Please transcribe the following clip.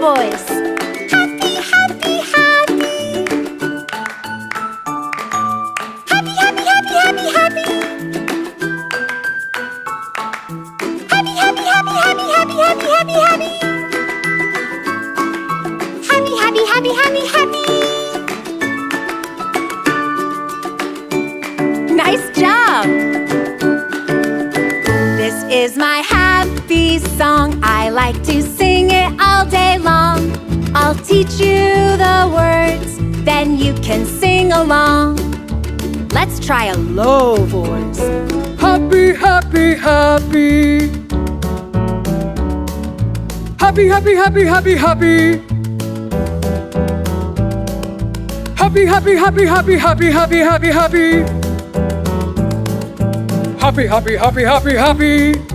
voice. Happy, happy, happy. Happy, happy, happy, happy, happy. Happy, happy, happy, happy, happy, happy, happy, happy. Happy, happy, happy, happy, happy. Nice job! This is my happy song. I like to sing it all day long. I'll teach you the words, then you can sing along. Let's try a low voice. Happy, happy, happy. Happy, happy, happy, happy, happy. Happy, happy, happy, happy, happy, happy, happy, happy. Happy, happy, happy, happy, happy.